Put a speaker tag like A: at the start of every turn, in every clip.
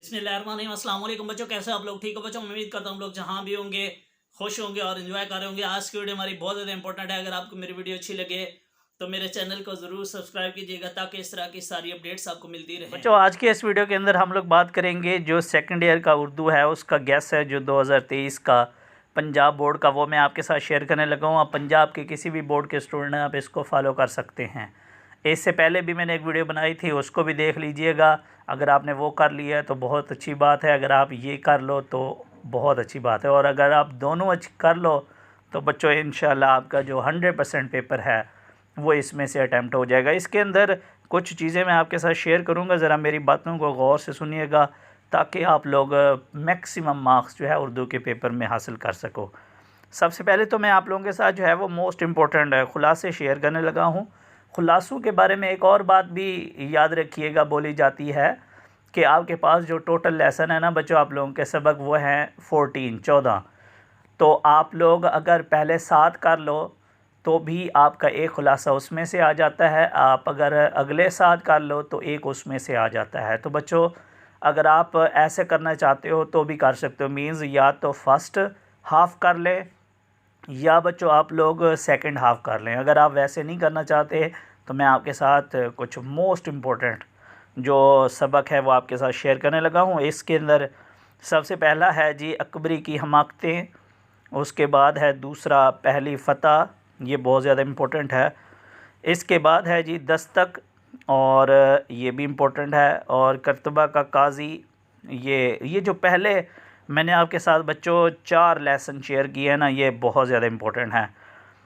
A: बिस्मिल्लाहिर्रहमानिर्रहीम। अस्सलाम वालेकुम बच्चों, कैसे आप लोग? ठीक हो बच्चों? मैं उम्मीद करता हूँ हम लोग जहाँ भी होंगे खुश होंगे और एंजॉय कर रहे होंगे। आज की वीडियो हमारी बहुत ज़्यादा इंपॉर्टेंट है। अगर आपको मेरी वीडियो अच्छी लगे तो मेरे चैनल को ज़रूर सब्सक्राइब कीजिएगा ताकि इस तरह की सारी अपडेट्स आपको मिलती रहें।
B: बच्चों, आज के इस वीडियो के अंदर हम लोग बात करेंगे जो सेकंड ईयर का उर्दू है उसका गैस है जो 2023 का पंजाब बोर्ड का, वो मैं आपके साथ शेयर करने लगा हूँ। आप पंजाब के किसी भी बोर्ड के स्टूडेंट हैं, आप इसको फॉलो कर सकते हैं। इससे पहले भी मैंने एक वीडियो बनाई थी, उसको भी देख लीजिएगा। अगर आपने वो कर लिया है तो बहुत अच्छी बात है, अगर आप ये कर लो तो बहुत अच्छी बात है, और अगर आप दोनों कर लो तो बच्चों इंशाल्लाह आपका जो 100% पेपर है वो इसमें से अटैम्प्ट हो जाएगा। इसके अंदर कुछ चीज़ें मैं आपके साथ शेयर करूंगा, ज़रा मेरी बातों को गौर से सुनिएगा ताकि आप लोग मैक्सिमम मार्क्स जो है उर्दू के पेपर में हासिल कर सको। सबसे पहले तो मैं आप लोगों के साथ जो है वो मोस्ट इम्पोर्टेंट खुलासे शेयर करने लगा हूँ। खुलासों के बारे में एक और बात भी याद रखिएगा, बोली जाती है कि आपके पास जो टोटल लेसन है ना बच्चों, आप लोगों के सबक वो हैं 14 तो आप लोग अगर पहले 7 कर लो तो भी आपका एक खुलासा उसमें से आ जाता है। आप अगर अगले 7 कर लो तो एक उसमें से आ जाता है। तो बच्चों अगर आप ऐसे करना चाहते हो तो भी कर सकते हो, मीन्स या तो फर्स्ट हाफ़ कर लें या बच्चों आप लोग सेकंड हाफ़ कर लें। अगर आप वैसे नहीं करना चाहते तो मैं आपके साथ कुछ मोस्ट इम्पोर्टेंट जो सबक है वो आपके साथ शेयर करने लगा हूँ। इसके अंदर सबसे पहला है जी अकबरी की हमाकतें, उसके बाद है दूसरा पहली फ़तह, ये बहुत ज़्यादा इम्पोर्टेंट है। इसके बाद है जी दस्तक, और ये भी इम्पोर्टेंट है, और करतबा का काजी। ये जो पहले मैंने आपके साथ बच्चों 4 लेसन शेयर किए हैं ना, ये बहुत ज़्यादा इम्पोर्टेंट है।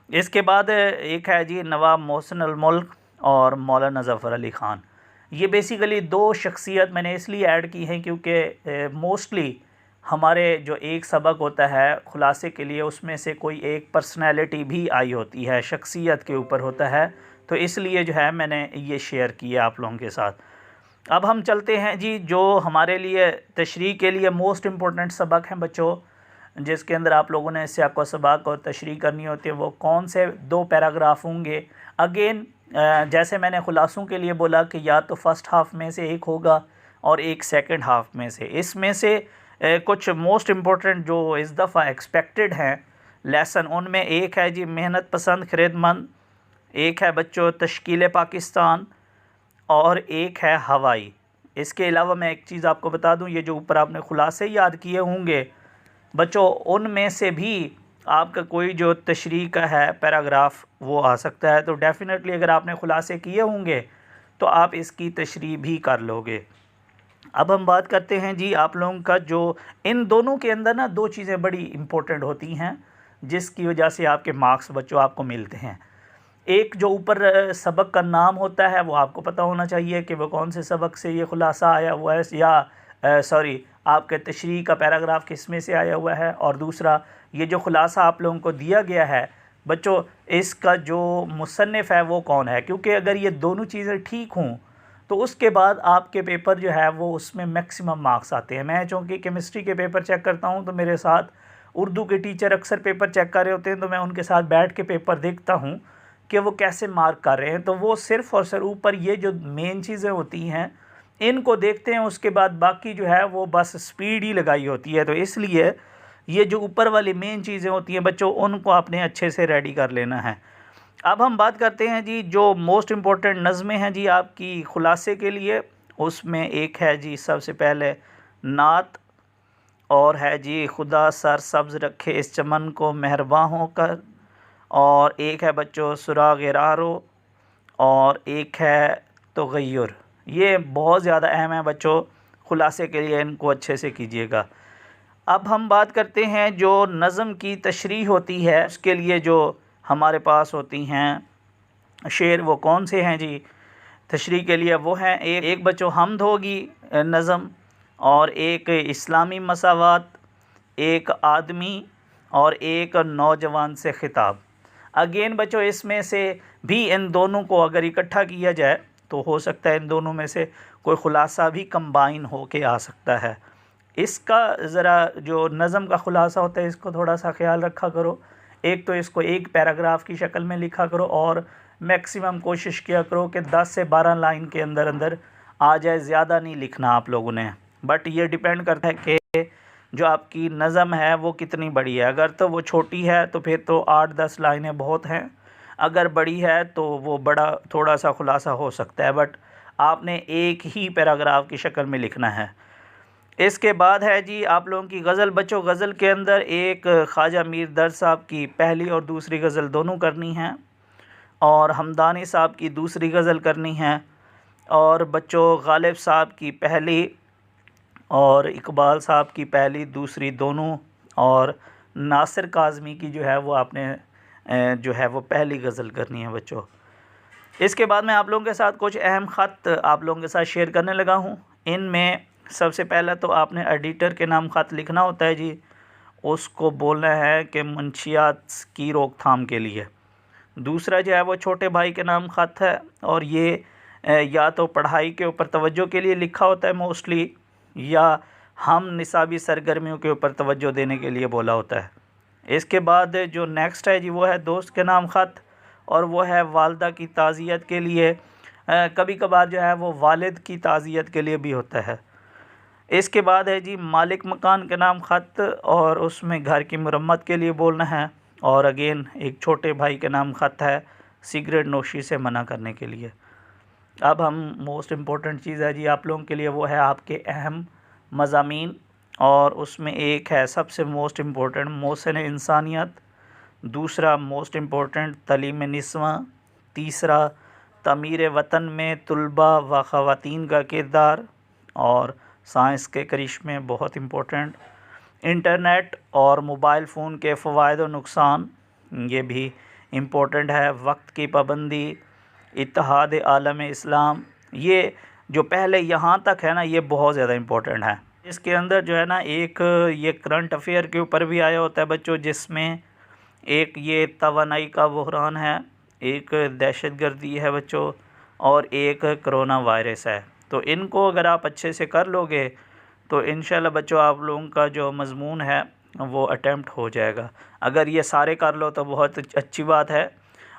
B: इसके बाद एक है जी नवाब मोहसिन अल मुल्क और मौलाना ज़फ़र अली ख़ान। ये बेसिकली 2 शख्सियत मैंने इसलिए ऐड की हैं क्योंकि मोस्टली हमारे जो एक सबक होता है खुलासे के लिए उसमें से कोई एक पर्सनैलिटी भी आई होती है, शख्सियत के ऊपर होता है, तो इसलिए जो है मैंने ये शेयर किया आप लोगों के साथ। अब हम चलते हैं जी जो हमारे लिए तशरीह के लिए मोस्ट इम्पोर्टेंट सबक हैं बच्चों, जिसके अंदर आप लोगों ने सियाक़ व सबाक़ और तशरीह करनी होती है। वो कौन से 2 पैराग्राफ होंगे? अगेन जैसे मैंने खुलासों के लिए बोला कि या तो फ़र्स्ट हाफ़ में से एक होगा और एक सेकंड हाफ़ में से। इसमें से कुछ मोस्ट इम्पोर्टेंट जो इस दफ़ा एक्सपेक्टेड हैं लेसन, उनमें एक है जी मेहनत पसंद खिदमत, एक है बच्चों तश्कील पाकिस्तान, और एक है हवाई। इसके अलावा मैं एक चीज़ आपको बता दूं, ये जो ऊपर आपने खुलासे याद किए होंगे बच्चों, उनमें से भी आपका कोई जो तशरीह का है पैराग्राफ वो आ सकता है। तो डेफ़िनेटली अगर आपने खुलासे किए होंगे तो आप इसकी तशरीह भी कर लोगे। अब हम बात करते हैं जी आप लोगों का जो इन दोनों के अंदर ना 2 चीज़ें बड़ी इम्पोर्टेंट होती हैं जिसकी वजह से आपके मार्क्स बच्चों आपको मिलते हैं। एक जो ऊपर सबक का नाम होता है वो आपको पता होना चाहिए कि वो कौन से सबक से ये खुलासा आया हुआ है, या सॉरी आपके तशरीह का पैराग्राफ किस में से आया हुआ है। और दूसरा ये जो खुलासा आप लोगों को दिया गया है बच्चों, इसका जो मुसन्निफ़ है वो कौन है, क्योंकि अगर ये दोनों चीज़ें ठीक हों तो उसके बाद आपके पेपर जो है वो उसमें मैक्सिमम मार्क्स आते हैं। मैं चूँकि केमिस्ट्री के पेपर चेक करता हूँ तो मेरे साथ उर्दू के टीचर अक्सर पेपर चेक कर रहे होते हैं, तो मैं उनके साथ बैठ के पेपर देखता हूँ कि वो कैसे मार्क कर रहे हैं। तो वो सिर्फ़ और सिर्फ ऊपर ये जो मेन चीज़ें होती हैं इनको देखते हैं, उसके बाद बाकी जो है वो बस स्पीड ही लगाई होती है। तो इसलिए ये जो ऊपर वाली मेन चीज़ें होती हैं बच्चों, उनको आपने अच्छे से रेडी कर लेना है। अब हम बात करते हैं जी जो मोस्ट इम्पोर्टेंट नज़में हैं जी आपकी खुलासे के लिए। उसमें एक है जी सबसे पहले नात, और है जी खुदा सर सब्ज़ रखे इस चमन को मेहरबान होकर, और एक है बच्चों सुराग रारो, और एक है तग़य्युर। ये बहुत ज़्यादा अहम है बच्चों, खुलासे के लिए इनको अच्छे से कीजिएगा। अब हम बात करते हैं जो नज़म की तशरीह होती है उसके लिए जो हमारे पास होती हैं शेर, वो कौन से हैं जी तशरीह के लिए? वो हैं एक बच्चों हमद होगी नज़म, और एक इस्लामी मसावात, एक आदमी, और एक नौजवान से ख़िताब। अगेन बच्चों इसमें से भी इन दोनों को अगर इकट्ठा किया जाए तो हो सकता है इन दोनों में से कोई ख़ुलासा भी कंबाइन हो के आ सकता है। इसका ज़रा जो नज़म का ख़ुलासा होता है इसको थोड़ा सा ख्याल रखा करो। एक तो इसको एक पैराग्राफ की शक्ल में लिखा करो, और मैक्सिमम कोशिश किया करो कि 10 से 12 लाइन के अंदर अंदर आ जाए, ज़्यादा नहीं लिखना आप लोगों ने। बट ये डिपेंड करता है कि जो आपकी नज़म है वो कितनी बड़ी है। अगर तो वो छोटी है तो फिर तो 8-10 लाइनें बहुत हैं, अगर बड़ी है तो वो बड़ा थोड़ा सा खुलासा हो सकता है, बट आपने एक ही पैराग्राफ की शक्ल में लिखना है। इसके बाद है जी आप लोगों की गज़ल। बच्चों, गज़ल के अंदर एक ख्वाजा मीर दर्द साहब की पहली और दूसरी गज़ल दोनों करनी है, और हमदानी साहब की दूसरी गज़ल करनी है, और बच्चों गालिब साहब की पहली और इकबाल साहब की पहली दूसरी दोनों, और नासिर काज़मी की जो है वो आपने जो है वो पहली गज़ल करनी है बच्चों। इसके बाद मैं आप लोगों के साथ कुछ अहम ख़त आप लोगों के साथ शेयर करने लगा हूँ। इनमें सबसे पहला तो आपने एडिटर के नाम ख़त लिखना होता है जी, उसको बोलना है कि मुंशियात की रोकथाम के लिए। दूसरा जो है वो छोटे भाई के नाम ख़त है, और ये या तो पढ़ाई के ऊपर तवज्जो के लिए लिखा होता है मोस्टली, या हम निसाबी सरगर्मियों के ऊपर तवज्जो देने के लिए बोला होता है। इसके बाद जो नेक्स्ट है जी वो है दोस्त के नाम ख़त, और वो है वालदा की ताज़ियत के लिए। कभी कभार जो है वो वालिद की ताज़ियत के लिए भी होता है। इसके बाद है जी मालिक मकान के नाम ख़त, और उसमें घर की मरम्मत के लिए बोलना है। और अगेन एक छोटे भाई के नाम ख़त है सिगरेट नोशी से मना करने के लिए। अब हम मोस्ट इम्पोर्टेंट चीज़ है जी आप लोगों के लिए, वो है आपके अहम मज़ामीन, और उसमें एक है सबसे मोस्ट इम्पोर्टेंट मोहसिन इंसानियत, दूसरा मोस्ट इम्पोर्टेंट तलीम निस्वां, तीसरा तमीर वतन में तलबा व ख़वातीन का किरदार, और साइंस के करिश्मे बहुत इम्पोर्टेंट, इंटरनेट और मोबाइल फ़ोन के फ़वाइद और नुकसान, ये भी इम्पोर्टेंट है, वक्त की पाबंदी, इत्तेहाद आलम इस्लाम। ये जो पहले यहाँ तक है ना, ये बहुत ज़्यादा इम्पोर्टेंट है। इसके अंदर जो है ना एक ये करंट अफेयर के ऊपर भी आया होता है बच्चों, जिसमें एक ये तवानाई का बहरान है, एक दहशतगर्दी है बच्चों, और एक कोरोना वायरस है। तो इनको अगर आप अच्छे से कर लोगे तो इंशाल्लाह बच्चों आप लोगों का जो मज़मून है वो अटेम्प्ट हो जाएगा। अगर ये सारे कर लो तो बहुत अच्छी बात है,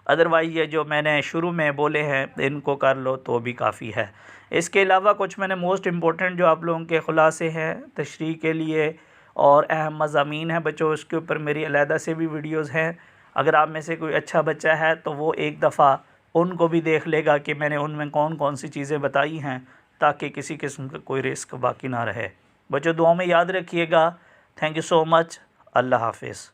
B: अदरवाइज़ ये जो मैंने शुरू में बोले हैं इनको कर लो तो भी काफ़ी है। इसके अलावा कुछ मैंने मोस्ट इम्पोर्टेंट जो आप लोगों के ख़ुलासे हैं तशरीह के लिए और अहम मज़ामीन हैं बच्चों, उसके ऊपर मेरी अलहदा से भी वीडियोज़ हैं। अगर आप में से कोई अच्छा बच्चा है तो वो एक दफ़ा उनको भी देख लेगा कि मैंने उनमें कौन कौन सी चीज़ें बताई हैं, ताकि किसी किस्म का कोई रिस्क बाकी ना रहे। बच्चों दुआ में याद रखिएगा। Thank you so much. अल्लाह हाफिज़।